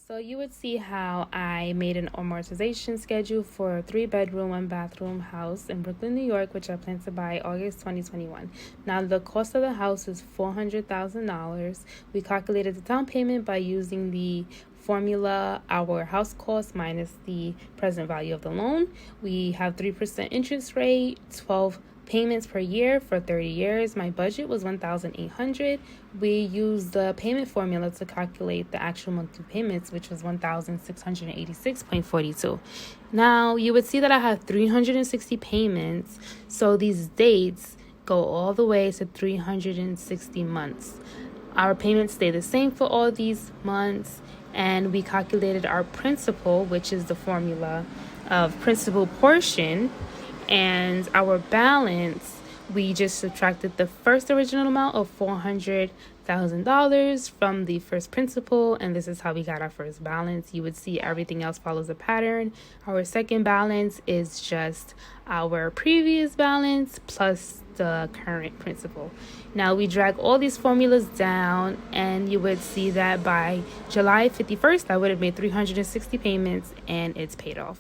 So you would see how I made an amortization schedule for a 3-bedroom, 1-bathroom house in Brooklyn, New York, which I plan to buy August 2021. Now the cost of the house is $400,000. We calculated the down payment by using the formula, our house cost minus the present value of the loan. We have 3% interest rate, 12 payments per year for 30 years. My budget was $1,800. We used the payment formula to calculate the actual monthly payments, which was $1,686.42. Now you would see that I have 360 payments, so these dates go all the way to 360 months. Our payments stay the same for all these months, and we calculated our principal, which is the formula of principal portion, and our balance. We just subtracted the first original amount of $400,000 from the first principal, and this is how we got our first balance. You would see everything else follows a pattern. Our second balance is just our previous balance plus the current principal. Now we drag all these formulas down, and you would see that by July 51st, I would have made 360 payments, and it's paid off.